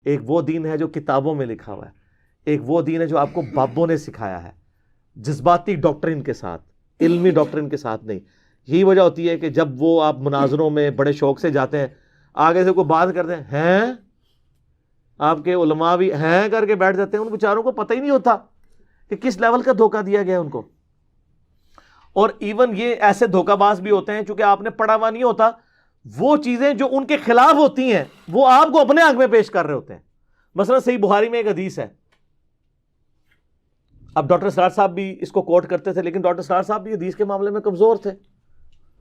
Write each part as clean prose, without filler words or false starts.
ایک وہ دین ہے جو کتابوں میں لکھا ہوا ہے، ایک وہ دین ہے جو آپ کو بابوں نے سکھایا ہے، جذباتی ڈاکٹرن کے ساتھ، علمی ڈاکٹرن کے ساتھ نہیں۔ یہی وجہ ہوتی ہے کہ جب وہ آپ مناظروں میں بڑے شوق سے جاتے ہیں، آگے سے کوئی بات کرتے ہیں آپ کے علماء بھی ہیں کر کے بیٹھ جاتے ہیں، ان بیچاروں کو پتہ ہی نہیں ہوتا کہ کس لیول کا دھوکہ دیا گیا ان کو۔ اور ایون یہ ایسے دھوکہ باز بھی ہوتے ہیں، چونکہ آپ نے پڑھا ہوا نہیں ہوتا، وہ چیزیں جو ان کے خلاف ہوتی ہیں وہ آپ کو اپنے حق میں پیش کر رہے ہوتے ہیں۔ مثلا صحیح بخاری میں ایک حدیث ہے، اب ڈاکٹر سرار صاحب بھی اس کو کوٹ کرتے تھے، لیکن ڈاکٹر سرار صاحب بھی حدیث کے معاملے میں کمزور تھے،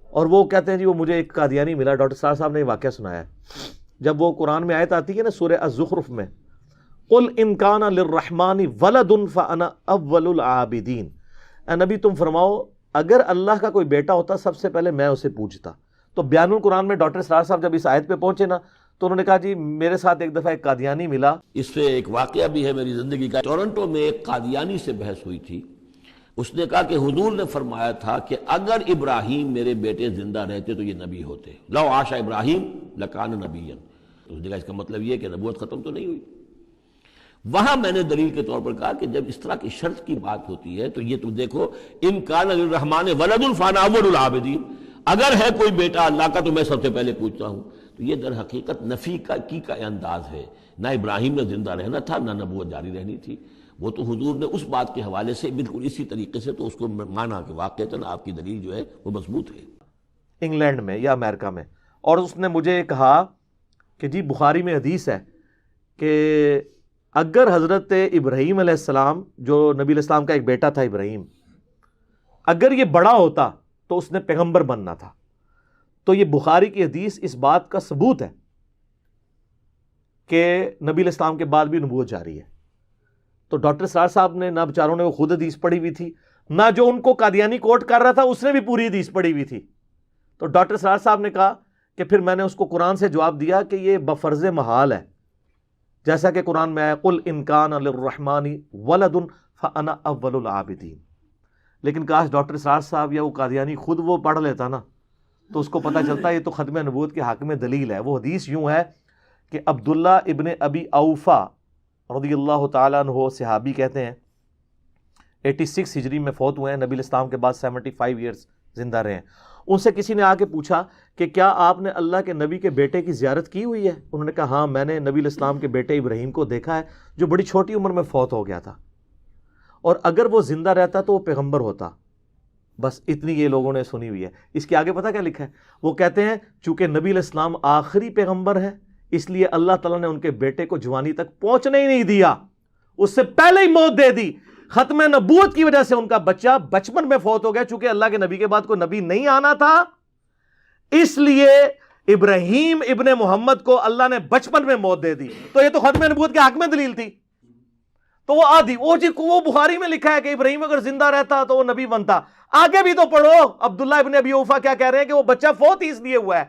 اور وہ کہتے ہیں جی وہ مجھے ایک قادیانی ملا، ڈاکٹر سرار صاحب نے یہ واقعہ سنایا ہے۔ جب وہ قرآن میں آیت آتی ہے نا سورہ الزخرف میں، قل ان کان للرحمن ولد فانا اول العابدین، اے نبی تم فرماؤ اگر اللہ کا کوئی بیٹا ہوتا سب سے پہلے میں اسے پوجتا۔ تو بیان القرآن میں ڈاکٹر سرار صاحب جب اس آیت پہ پہنچے نا تو انہوں نے کہا جی میرے ساتھ ایک دفعہ ایک قادیانی ملا۔ اس سے ایک واقعہ بھی ہے میری زندگی کا۔ ٹورنٹو میں ایک قادیانی سے بحث ہوئی تھی، اس نے کہا کہ حضور نے فرمایا تھا کہ اگر ابراہیم میرے بیٹے زندہ رہتے تو یہ نبی ہوتے، لو عاش ابراہیم لکان نبیا۔ اس نے کہا اس کا مطلب یہ کہ نبوت ختم تو نہیں ہوئی۔ وہاں میں نے دلیل کے طور پر کہا کہ جب اس طرح کی شرط کی بات ہوتی ہے تو یہ تم دیکھو، ان کان للرحمن ولد فانا اول العابدین، اگر ہے کوئی بیٹا اللہ کا تو میں سب سے پہلے پوچھتا ہوں۔ تو یہ در حقیقت نفی کا انداز ہے، نہ ابراہیم نے زندہ رہنا تھا نہ نبوت جاری رہنی تھی۔ وہ تو حضور نے اس بات کے حوالے سے بالکل اسی طریقے سے تو اس کو مانا کہ واقعتاً آپ کی دلیل جو ہے وہ مضبوط ہے۔ انگلینڈ میں یا امریکہ میں، اور اس نے مجھے کہا کہ جی بخاری میں حدیث ہے کہ اگر حضرت ابراہیم علیہ السلام، جو نبی علیہ السلام کا ایک بیٹا تھا ابراہیم، اگر یہ بڑا ہوتا تو اس نے پیغمبر بننا تھا۔ تو یہ بخاری کی حدیث اس بات کا ثبوت ہے کہ نبی علیہ السلام کے بعد بھی نبوت جاری ہے۔ تو ڈاکٹر سرار صاحب نے نہ بیچاروں نے وہ خود حدیث پڑھی ہوئی تھی، نہ جو ان کو قادیانی کوٹ کر رہا تھا اس نے بھی پوری حدیث پڑھی ہوئی تھی۔ تو ڈاکٹر سرار صاحب نے کہا کہ پھر میں نے اس کو قرآن سے جواب دیا کہ یہ بفرض محال ہے، جیسا کہ قرآن میں آیا قل ان کان للرحمن ولد فانا اول العابدین۔ لیکن کاش ڈاکٹر سرار صاحب یا وہ قادیانی خود وہ پڑھ لیتا نا تو اس کو پتہ چلتا یہ تو ختم نبوت کے حق میں دلیل ہے۔ وہ حدیث یوں ہے کہ عبداللہ ابن ابی اوفا رضی اللہ تعالیٰ عنہ صحابی کہتے ہیں 86 ہجری میں فوت ہوئے ہیں، نبی علیہ السلام کے بعد 75 ایئرز زندہ رہے ہیں۔ ان سے کسی نے آ کے پوچھا کہ کیا آپ نے اللہ کے نبی کے بیٹے کی زیارت کی ہوئی ہے؟ انہوں نے کہا ہاں میں نے نبی علیہ السلام کے بیٹے ابراہیم کو دیکھا ہے جو بڑی چھوٹی عمر میں فوت ہو گیا تھا، اور اگر وہ زندہ رہتا تو وہ پیغمبر ہوتا۔ بس اتنی یہ لوگوں نے سنی ہوئی ہے۔ اس کے آگے پتہ کیا لکھا ہے؟ وہ کہتے ہیں چونکہ نبی علیہ السلام آخری پیغمبر ہے اس لیے اللہ تعالیٰ نے ان کے بیٹے کو جوانی تک پہنچنے ہی نہیں دیا، اس سے پہلے ہی موت دے دی۔ ختم نبوت کی وجہ سے ان کا بچہ بچپن میں فوت ہو گیا، چونکہ اللہ کے نبی کے بعد کوئی نبی نہیں آنا تھا، اس لیے ابراہیم ابن محمد کو اللہ نے بچپن میں موت دے دی۔ تو یہ تو ختم نبوت کے حق میں دلیل تھی۔ تو وہ آدھی وہ بخاری میں لکھا ہے کہ ابراہیم اگر زندہ رہتا تو وہ نبی بنتا۔ آگے بھی تو پڑھو، عبداللہ ابن ابی اوفا کیا کہہ رہے ہیں کہ وہ بچہ فوت ہی اس لیے ہوا ہے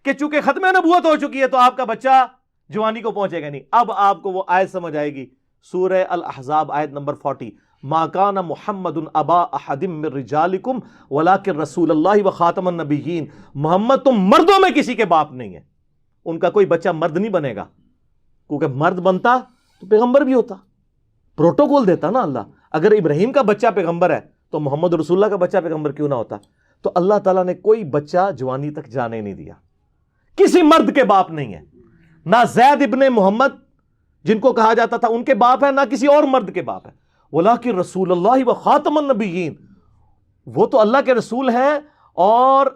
کہ چونکہ ختم نبوت ہو چکی ہے تو آپ کا بچہ جوانی کو پہنچے گا نہیں۔ اب آپ کو وہ آیت سمجھ آئے گی، سورہ الاحزاب آیت نمبر 40، ما کان محمد ابا احد من رجالکم ولکن رسول اللہ وخاتم النبیین۔ محمد تم مردوں میں کسی کے باپ نہیں ہے، ان کا کوئی بچہ مرد نہیں بنے گا، کیونکہ مرد بنتا تو پیغمبر بھی ہوتا، پروٹوکول دیتا نا اللہ۔ اگر ابراہیم کا بچہ پیغمبر ہے تو محمد رسول اللہ کا بچہ پیغمبر کیوں نہ ہوتا؟ تو اللہ تعالیٰ نے کوئی بچہ جوانی تک جانے نہیں دیا، کسی مرد کے باپ نہیں ہے، نہ زید ابن محمد جن کو کہا جاتا تھا ان کے باپ ہے، نہ کسی اور مرد کے باپ ہے، ولیکن رسول اللہ و خاتم النبیین، وہ تو اللہ کے رسول ہیں اور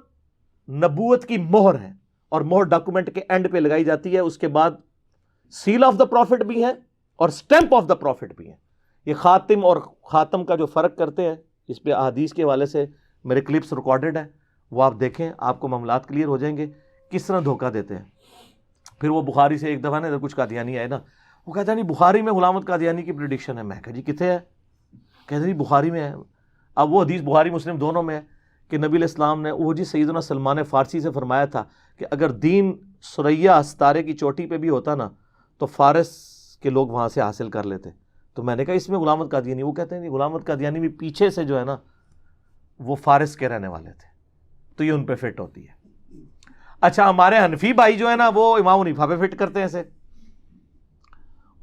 نبوت کی مہر ہے، اور مہر ڈاکومنٹ کے اینڈ پہ لگائی جاتی ہے، اس کے بعد سیل آف دا پروفٹ بھی ہے اور سٹیمپ آف دا پروفٹ بھی ہے۔ یہ خاتم اور خاتم کا جو فرق کرتے ہیں اس پہ احادیث کے حوالے سے میرے کلپس ریکارڈڈ ہیں، وہ آپ دیکھیں، آپ کو معاملات کلیئر ہو جائیں گے کس طرح دھوکہ دیتے ہیں۔ پھر وہ بخاری سے ایک دفعہ نا کچھ قادیانی آئے نا، وہ کہتا ہے نہیں بخاری میں غلام احمد قادیانی کی پریڈکشن ہے۔ میں کہا جی کتنے ہے؟ کہتے نہیں بخاری میں ہے۔ اب وہ حدیث بخاری مسلم دونوں میں ہے کہ نبی علیہ السلام نے وہ جی سیدنا سلمان فارسی سے فرمایا تھا کہ اگر دین ثریا ستارے کی چوٹی پہ بھی ہوتا نا تو فارس کے لوگ وہاں سے حاصل کر لیتے۔ تو میں نے کہا اس میں غلام احمد قادیانی، وہ کہتے ہیں نہیں غلام احمد قادیانی بھی پیچھے سے جو ہے نا وہ فارس کے رہنے والے تھے، تو یہ ان پہ فٹ ہوتی ہے۔ اچھا ہمارے حنفی بھائی جو ہے نا وہ امام حنیفہ پہ فٹ کرتے ہیں اسے،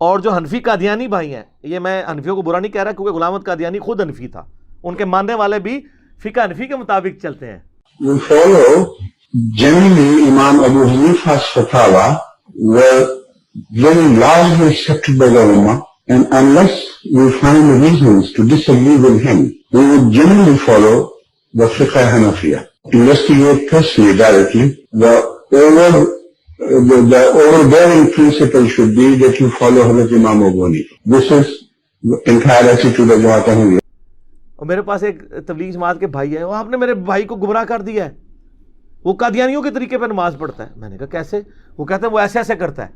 اور جو حنفی قادیانی بھائی ہیں، یہ میں حنفیوں کو برا نہیں کہہ رہا کیونکہ غلام احمد قادیانی خود حنفی تھا، ان کے ماننے والے بھی فقہ حنفی کے مطابق چلتے ہیں. We follow generally Imam Abu Hanifa's fatwa were very largely accepted by the Ummah, and unless we find reasons to disagree with him, we would generally follow the Fiqh Hanafiya. Investigate personally, directly. The overbearing principle should be that you follow Hazrat Imam Abu Hanifa. This is the entire attitude of Jamaat Ahmadiyya. اور میرے پاس ایک تبلیغ جماعت کے بھائی ہیں، وہ آپ نے میرے بھائی کو گمراہ کر دیا ہے، وہ قادیانیوں کے طریقے پہ نماز پڑھتا ہے. میں نے کہا کیسے؟ وہ کہتے ہیں وہ ایسے ایسے کرتا ہے.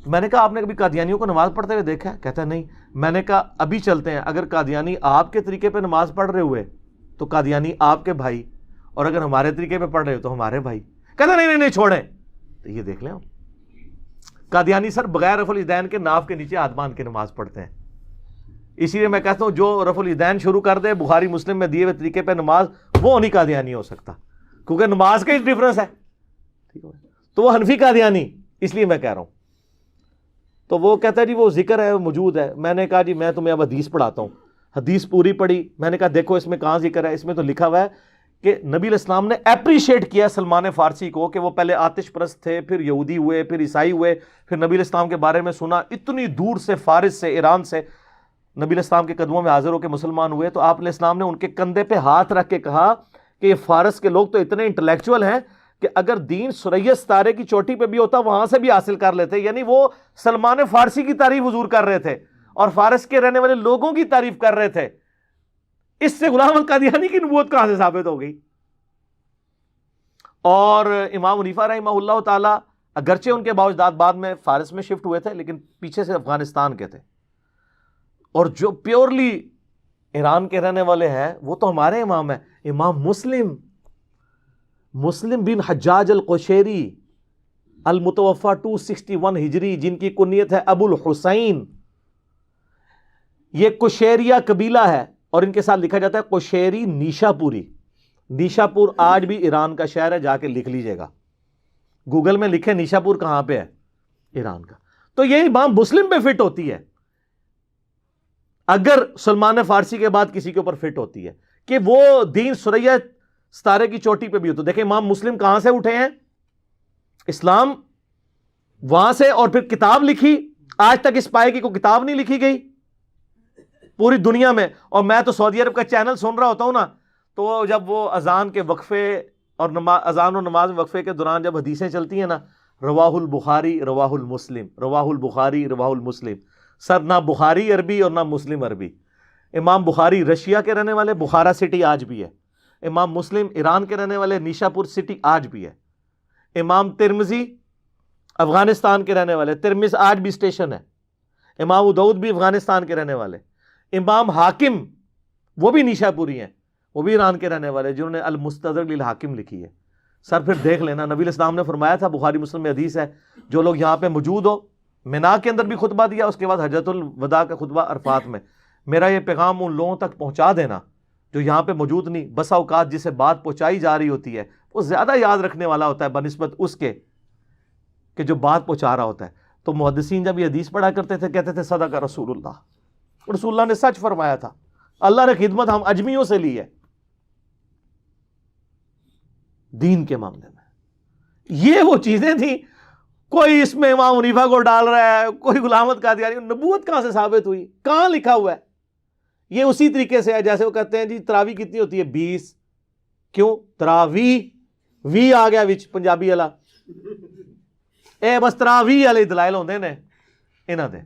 میں نے کہا آپ نے کبھی قادیانیوں کو نماز پڑھتے ہوئے دیکھا ہے؟ کہتا ہے نہیں. میں نے کہا ابھی چلتے ہیں، اگر قادیانی آپ کے طریقے پہ نماز پڑھ رہے ہوئے تو قادیانی آپ کے بھائی، اور اگر ہمارے طریقے پہ پڑھ رہے ہو تو ہمارے بھائی. کہتا نہیں چھوڑیں. تو یہ دیکھ لیں آپ، قادیانی سر بغیر رفع الیدین کے ناف کے نیچے ہاتھ باندھ کے نماز پڑھتے ہیں. اسی لیے میں کہتا ہوں جو رفع الیدین شروع کر دے بخاری مسلم میں دیے ہوئے طریقے پہ نماز، وہ نہیں قادیانی ہو سکتا، کیونکہ نماز کا ہی ڈفرنس ہے. تو وہ حنفی قادیانی، اس لیے میں کہہ رہا ہوں. تو وہ کہتا ہے جی وہ ذکر ہے، موجود ہے. میں نے کہا جی میں تمہیں اب حدیث پڑھاتا ہوں. حدیث پوری پڑھی. میں نے کہا دیکھو اس میں کہاں ذکر ہے؟ اس میں تو لکھا ہوا ہے کہ نبی علیہ السلام نے اپریشیٹ کیا سلمان فارسی کو کہ وہ پہلے آتش پرست تھے، پھر یہودی ہوئے، پھر عیسائی ہوئے، پھر نبی علیہ السلام کے بارے میں سنا، اتنی دور سے فارس سے، ایران سے نبی علیہ السلام کے قدموں میں حاضر ہو کے مسلمان ہوئے. تو آپ علیہ السلام نے ان کے کندھے پہ ہاتھ رکھ کے کہا کہ یہ فارس کے لوگ تو اتنے انٹلیکچوئل ہیں کہ اگر دین ثریا ستارے کی چوٹی پہ بھی ہوتا وہاں سے بھی حاصل کر لیتے. یعنی وہ سلمان فارسی کی تعریف حضور کر رہے تھے اور فارس کے رہنے والے لوگوں کی تعریف کر رہے تھے. اس سے غلام القادیانی کی نبوت کہاں سے ثابت ہو گئی؟ اور امام حنیفہ رحمہ اللہ تعالی اگرچہ ان کے باوجداد بعد میں فارس میں شفٹ ہوئے تھے، لیکن پیچھے سے افغانستان کے تھے. اور جو پیورلی ایران کے رہنے والے ہیں وہ تو ہمارے امام ہیں، امام مسلم بن حجاج القشیری المتوفا 261 ہجری، جن کی کنیت ہے ابو الحسین. یہ قشیریہ قبیلہ ہے اور ان کے ساتھ لکھا جاتا ہے قشیری نیشا پوری. نیشا پور آج بھی ایران کا شہر ہے، جا کے لکھ لیجئے گا، گوگل میں لکھیں نیشا پور کہاں پہ ہے، ایران کا. تو یہ امام مسلم پہ فٹ ہوتی ہے اگر سلمان فارسی کے بعد کسی کے اوپر فٹ ہوتی ہے کہ وہ دین ثریا ستارے کی چوٹی پہ بھی ہو. تو دیکھیں امام مسلم کہاں سے اٹھے ہیں؟ اسلام وہاں سے، اور پھر کتاب لکھی. آج تک اس پائے کی کوئی کتاب نہیں لکھی گئی پوری دنیا میں. اور میں تو سعودی عرب کا چینل سن رہا ہوتا ہوں نا، تو جب وہ اذان کے وقفے اور اذان و نماز وقفے کے دوران جب حدیثیں چلتی ہیں نا، رواہ البخاری رواہ المسلم، رواہ البخاری رواہ المسلم، سر نہ بخاری عربی اور نہ مسلم عربی. امام بخاری رشیا کے رہنے والے، بخارا سٹی آج بھی ہے. امام مسلم ایران کے رہنے والے، نیشا پور سٹی آج بھی ہے. امام ترمذی افغانستان کے رہنے والے، ترمذ آج بھی اسٹیشن ہے. امام ابو داؤد بھی افغانستان کے رہنے والے. امام حاکم وہ بھی نیشا پوری ہیں، وہ بھی ایران کے رہنے والے، جنہوں نے المستدرک للحاکم لکھی ہے. سر پھر دیکھ لینا، نبی علیہ السلام نے فرمایا تھا، بخاری مسلم میں حدیث ہے، جو لوگ یہاں پہ موجود ہو، مینا کے اندر بھی خطبہ دیا، اس کے بعد حجۃ الوداع کا خطبہ عرفات میں، میرا یہ پیغام ان لوگوں تک پہنچا دینا جو یہاں پہ موجود نہیں. بسا اوقات جسے بات پہنچائی جا رہی ہوتی ہے وہ زیادہ یاد رکھنے والا ہوتا ہے بنسبت اس کے کہ جو بات پہنچا رہا ہوتا ہے. تو محدثین جب یہ حدیث پڑھا کرتے تھے کہتے تھے صدق رسول اللہ، رسول اللہ نے سچ فرمایا تھا، اللہ نے خدمت ہم اجمیوں سے لی ہے دین کے معاملے میں. یہ وہ چیزیں تھیں. کوئی اس میں امام حنیفہ کو ڈال رہا ہے، کوئی غلام احمد قادیانی. نبوت کہاں سے ثابت ہوئی؟ کہاں لکھا ہوا ہے؟ یہ اسی طریقے سے ہے جیسے وہ کہتے ہیں جی تراویح کتنی ہوتی ہے؟ 20. کیوں تراویح؟ وی آ گیا وچ پنجابی والا، اے بس تراویح والے دلائل ہوندے نے انہاں دے.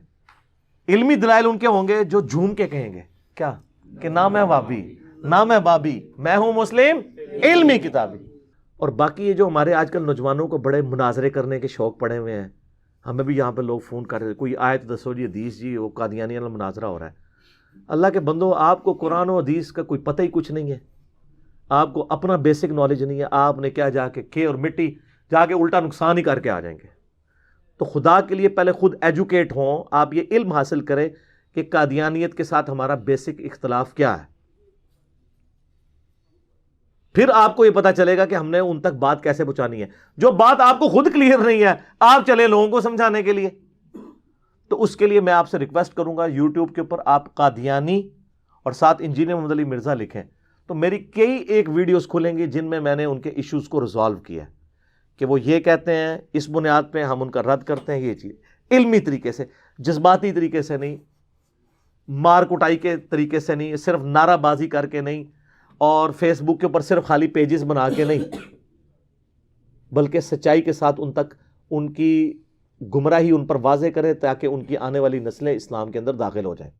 علمی دلائل ان کے ہوں گے جو جھوم کے کہیں گے کیا کہ نہ میں وابی نہ میں بابی، میں ہوں مسلم علمی کتابی. اور باقی یہ جو ہمارے آج کل نوجوانوں کو بڑے مناظرے کرنے کے شوق پڑے ہوئے ہیں، ہمیں بھی یہاں پہ لوگ فون کر رہے ہیں، کوئی آیت دسو جی، حدیث جی، وہ قادیانی والا مناظرہ ہو رہا ہے. اللہ کے بندو، آپ کو قرآن و حدیث کا کوئی پتہ ہی کچھ نہیں ہے، آپ کو اپنا بیسک نالج نہیں ہے. آپ نے کیا جا کے کھے اور مٹی جا کے الٹا نقصان ہی کر کے آ جائیں گے. تو خدا کے لیے پہلے خود ایجوکیٹ ہوں، آپ یہ علم حاصل کریں کہ قادیانیت کے ساتھ ہمارا بیسک اختلاف کیا ہے. پھر آپ کو یہ پتا چلے گا کہ ہم نے ان تک بات کیسے پہنچانی ہے. جو بات آپ کو خود کلیئر نہیں ہے، آپ چلے لوگوں کو سمجھانے کے لیے. تو اس کے لیے میں آپ سے ریکویسٹ کروں گا یوٹیوب کے اوپر آپ قادیانی اور ساتھ انجینئر محمد علی مرزا لکھیں تو میری کئی ایک ویڈیوز کھلیں گی جن میں میں نے ان کے ایشوز کو ریزالو کیا ہے کہ وہ یہ کہتے ہیں اس بنیاد پہ ہم ان کا رد کرتے ہیں. یہ چیز علمی طریقے سے، جذباتی طریقے سے نہیں، مار کٹائی کے طریقے سے نہیں، صرف نعرہ بازی کر کے نہیں، اور فیس بک کے اوپر صرف خالی پیجز بنا کے نہیں، بلکہ سچائی کے ساتھ ان تک ان کی گمراہی ان پر واضح کرے تاکہ ان کی آنے والی نسلیں اسلام کے اندر داخل ہو جائیں.